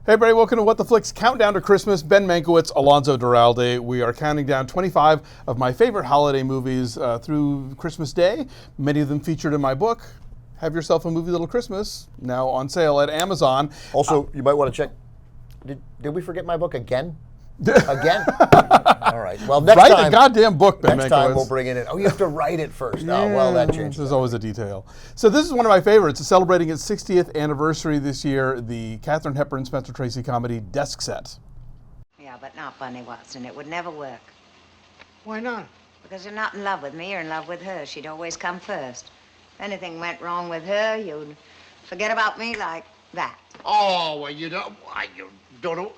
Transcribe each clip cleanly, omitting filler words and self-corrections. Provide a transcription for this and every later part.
Hey everybody, welcome to What the Flicks Countdown to Christmas. Ben Mankiewicz, Alonso Duralde. We are counting down 25 of my favorite holiday movies through Christmas Day. Many of them featured in my book, Have Yourself a Movie Little Christmas, now on sale at Amazon. Also, you might want to check, did we forget my book again? Again? All right. Well, next Write time. the goddamn book, Ben Next Mankiewicz. time we'll bring it in. Oh, you have to write it first. Oh, well, that changes. There's always a detail. So this is one of my favorites. It's celebrating its 60th anniversary this year, the Katharine Hepburn, Spencer Tracy comedy Desk Set. Yeah, but not Bunny Watson. It would never work. Why not? Because you're not in love with me, you're in love with her. She'd always come first. If anything went wrong with her, you'd forget about me like that. Oh, well, you don't know.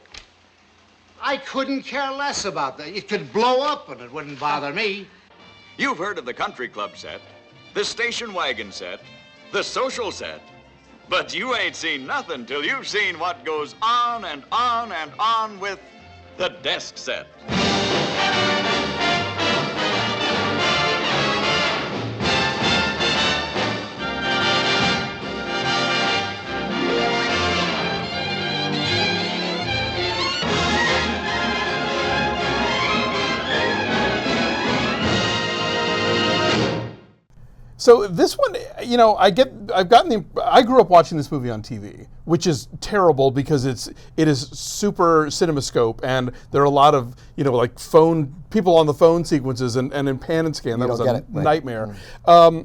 I couldn't care less about that. It could blow up and it wouldn't bother me. You've heard of the country club set, the station wagon set, the social set, but you ain't seen nothing till you've seen what goes on and on and on with the desk set. So this one, you know, I grew up watching this movie on TV, which is terrible because it is super CinemaScope, and there are a lot of, you know, like people on the phone sequences and in pan and scan. That was a nightmare. But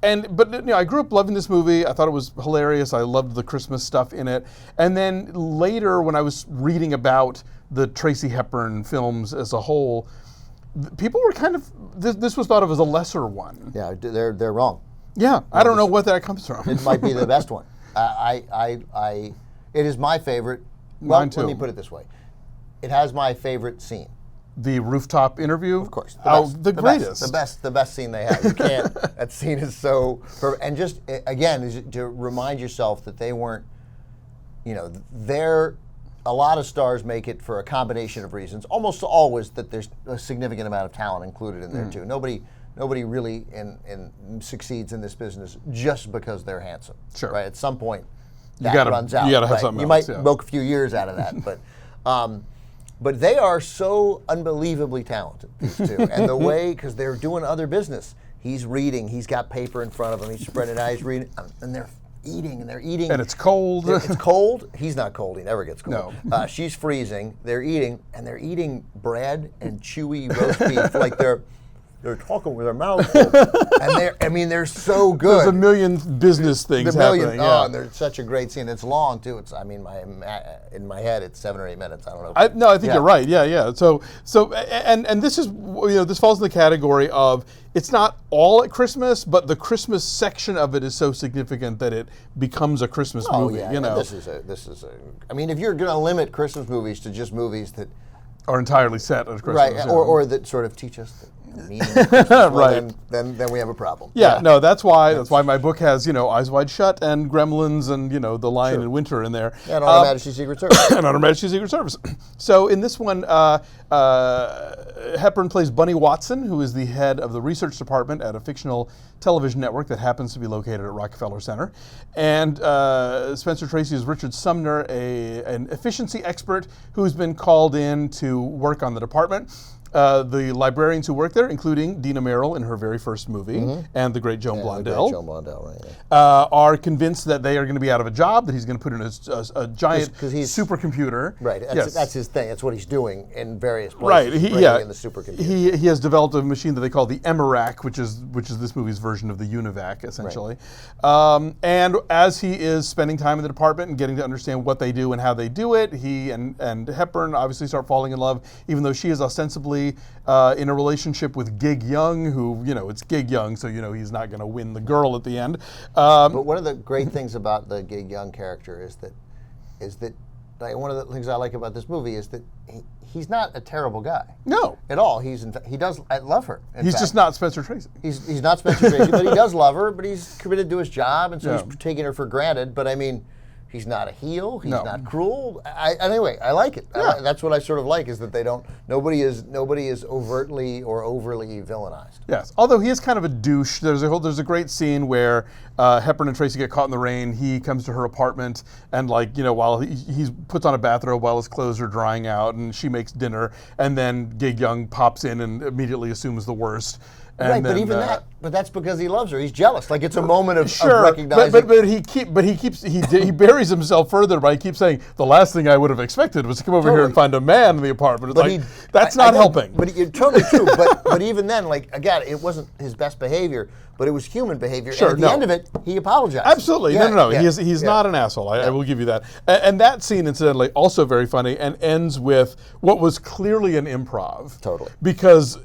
you know, I grew up loving this movie. I thought it was hilarious. I loved the Christmas stuff in it. And then later, when I was reading about the Tracy Hepburn films as a whole, people were kind of, this was thought of as a lesser one. Yeah, they're wrong. Yeah, I don't know what that comes from. It might be the best one. It is my favorite. Well, Mine too. Let me put it this way. It has my favorite scene. The rooftop interview? Of course. The greatest. The best scene they have. You can't, that scene is so, and just, again, is to remind yourself that they weren't, you know, a lot of stars make it for a combination of reasons. Almost always that there's a significant amount of talent included in there too. Nobody really succeeds in this business just because they're handsome. Sure. Right. At some point, runs out. You got to have something else. You might milk a few years out of that, but they are so unbelievably talented, these two, and the way, because they're doing other business. He's reading. He's got paper in front of him. He's spreading it out. He's reading, and they're eating. And it's cold. It's cold. He's not cold. He never gets cold. No. She's freezing. They're eating, and they're eating bread and chewy roast beef like they're talking with their mouths full. And they're so good. There's a million business things happening. Yeah. And they're such a great scene. It's long too. In my head, it's 7 or 8 minutes. I don't know. I think you're right. Yeah. So and this is, you know, this falls in the category of, it's not all at Christmas, but the Christmas section of it is so significant that it becomes a Christmas movie. Yeah. You know, this is a. I mean, if you're going to limit Christmas movies to just movies that are entirely set at Christmas, right, yeah. or that sort of teach us the meaning of Christmas, well, right. then we have a problem. Yeah, no, that's why my book has, you know, Eyes Wide Shut and Gremlins and, you know, The Lion in Winter in there. And On Her Majesty's Secret Service. And On Her Majesty's Secret Service. So in this one, Hepburn plays Bunny Watson, who is the head of the research department at a fictional television network that happens to be located at Rockefeller Center. And Spencer Tracy is Richard Sumner, an efficiency expert who's been called in to work on the department. The librarians who work there, including Dina Merrill in her very first movie, and the great Joan Blondell, the great Joan Blondell, right, yeah. Are convinced that they are going to be out of a job, that he's going to put in a giant supercomputer. Right, that's his thing. That's what he's doing in various places. Right, in the supercomputer. He has developed a machine that they call the Emirac, which is this movie's version of the Univac, essentially. Right. And as he is spending time in the department and getting to understand what they do and how they do it, he and Hepburn obviously start falling in love, even though she is ostensibly in a relationship with Gig Young, who, you know, it's Gig Young, so, you know, he's not going to win the girl at the end. But one of the great things about the Gig Young character is that like, one of the things I like about this movie is that he's not a terrible guy. No. At all. I love her. He's just not Spencer Tracy. He's not Spencer Tracy, but he does love her, but he's committed to his job, and so he's taking her for granted. But I mean, He's not a heel. He's No. not cruel. Anyway, I like it. That's what I sort of like, is that they don't. Nobody is overtly or overly villainized. Yes, although he is kind of a douche. There's a great scene where Hepburn and Tracy get caught in the rain. He comes to her apartment and while he puts on a bathrobe while his clothes are drying out, and she makes dinner, and then Gig Young pops in and immediately assumes the worst. And Right, then, but even but that's because he loves her. He's jealous. Like, it's a moment of Sure, recognizing. he buries himself further by he keeps saying the last thing I would have expected was to come over here and find a man in the apartment. It's that's not helping. But you're totally true. but even then, again, it wasn't his best behavior, but it was human behavior. Sure, and at the end of it, he apologized. Absolutely, Yeah, no. yeah, He's not an asshole. I will give you that. And that scene, incidentally, also very funny, and ends with what was clearly an improv. Totally. Because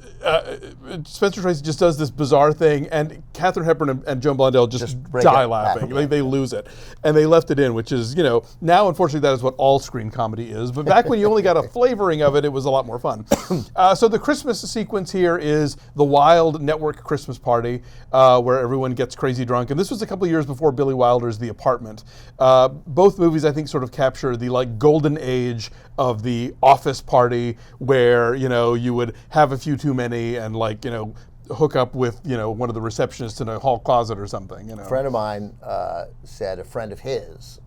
Spencer Tracy just does this bizarre thing, and Katharine Hepburn and Joan Blondell just break die up laughing. laughing. They lose it. And they left it in, which is, now unfortunately that is what all screen comedy is. But back when you only got a flavoring of it, it was a lot more fun. So the Christmas sequence here is the wild network Christmas party where everyone gets crazy drunk. And this was a couple of years before Billy Wilder's The Apartment. Both movies, I think, sort of capture the golden age of the office party where, you would have a few too many and hook up with one of the receptionists in a hall closet or something. A friend of mine said a friend of his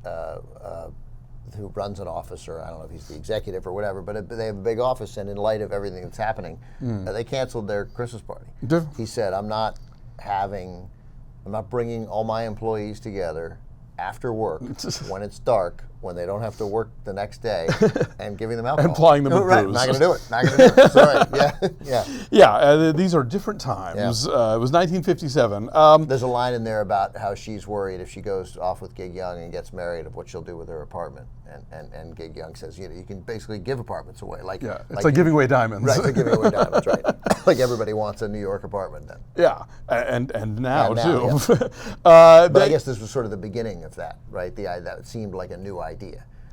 who runs an office, or I don't know if he's the executive or whatever, but they have a big office, and in light of everything that's happening, they canceled their Christmas party. He said, I'm not bringing all my employees together after work when it's dark, when they don't have to work the next day, and giving them alcohol. And plying them with Right, booze. not going to do it. Not going to do it. Sorry. Yeah. Yeah, these are different times. Yeah. It was 1957. There's a line in there about how she's worried if she goes off with Gig Young and gets married, of what she'll do with her apartment. And Gig Young says, you can basically give apartments away. It's like giving away diamonds. Right, it's like giving away diamonds, right. Like everybody wants a New York apartment then. Yeah, and now too. Yeah. But I guess this was sort of the beginning of that, right? That seemed like a new idea.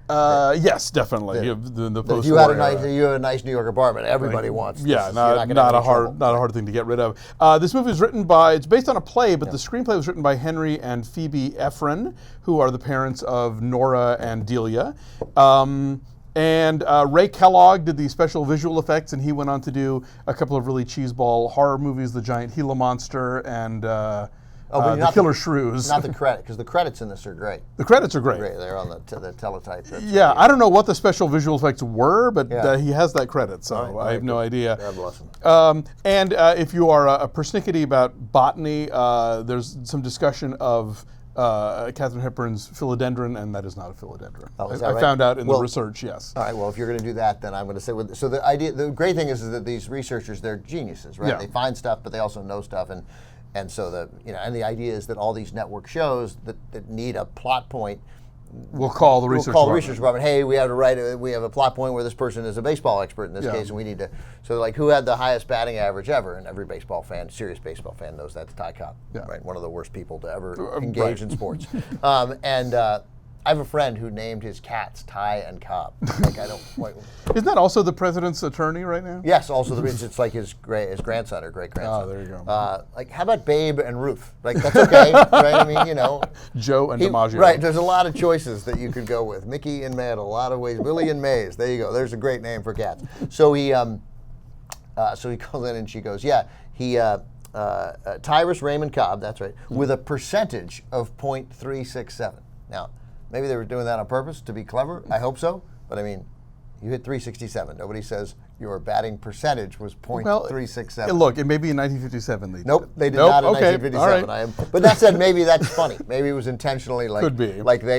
Yes, definitely. The If you had a nice New York apartment, everybody wants this. Yeah, You're not a hard thing to get rid of. This movie was it's based on a play, but the screenplay was written by Henry and Phoebe Ephron, who are the parents of Nora and Delia. And Ray Kellogg did the special visual effects, and he went on to do a couple of really cheeseball horror movies, The Giant Gila Monster and The Killer Shrews. Not the credit, because the credits in this are great. The credits are great. They're on the teletype. Yeah, I don't know what the special visual effects were, but he has that credit, so I have no idea. God bless him. And if you are a persnickety about botany, there's some discussion of Katharine Hepburn's philodendron, and that is not a philodendron. Oh, is I that right? found out in the research, yes. All right, well, if you're going to do that, then I'm going to say, so the great thing is that these researchers, they're geniuses, right? Yeah. They find stuff, but they also know stuff, and so the idea is that all these network shows that need a plot point, We'll call the research department. Hey, we have a plot point where this person is a baseball expert in this case, and we need to. So, who had the highest batting average ever? And every serious baseball fan knows that's Ty Cobb, right? One of the worst people to ever engage in sports. I have a friend who named his cats Ty and Cobb. Isn't that also the president's attorney right now? Yes, also it's like his grandson or great grandson. Oh, there you go. How about Babe and Ruth? That's okay, right? I mean, Joe and DiMaggio. Right. There's a lot of choices that you could go with. Mickey and Matt, a lot of ways. Willie and Mays. There you go. There's a great name for cats. So he calls in and she goes, Tyrus Raymond Cobb. That's right. With a percentage of 0.367. Now, maybe they were doing that on purpose to be clever. I hope so. But I mean, you hit 367. Nobody says your batting percentage was .367. Look, it may be in 1957. Nope, they did not in 1957. Right. But that said, maybe that's funny. Maybe it was intentionally Could be.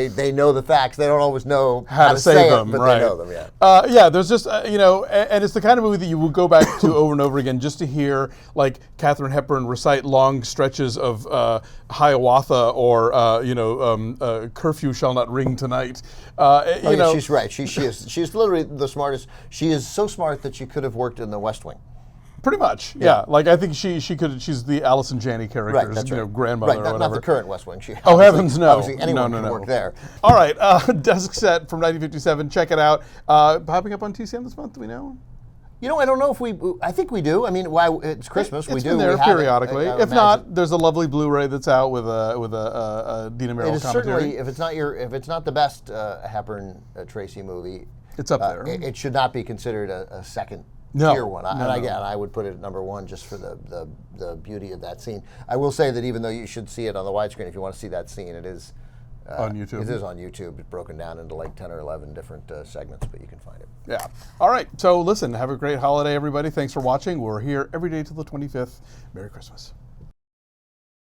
They know the facts. They don't always know how to say them, but right. they know them. Yeah. There's just and it's the kind of movie that you will go back to over and over again just to hear Katharine Hepburn recite long stretches of Hiawatha or curfew shall not ring tonight. She's right. She's literally the smartest. She is so smart that she could have worked in the West Wing. Pretty much, yeah. I think she could. She's the Allison Janney character's grandmother or whatever. Not the current West Wing. Heavens, no. Obviously, anyone can work there. All right, Desk Set from 1957. Check it out. Popping up on TCM this month. Do we know? You know, I don't know if we. I think we do. I mean, why it's Christmas? It's we been do. there We have periodically. it, I If imagine. not, there's a lovely Blu-ray that's out with a Dina It Merrill is commentary. certainly, if it's not the best Hepburn Tracy movie, It's up there. It should not be considered a second No. tier one. No, no. Again, I would put it at number one just for the beauty of that scene. I will say that even though you should see it on the widescreen, if you want to see that scene, it is On YouTube. It is on YouTube. It's broken down into like 10 or 11 different segments, but you can find it. Yeah. All right. So listen, have a great holiday, everybody. Thanks for watching. We're here every day till the 25th. Merry Christmas.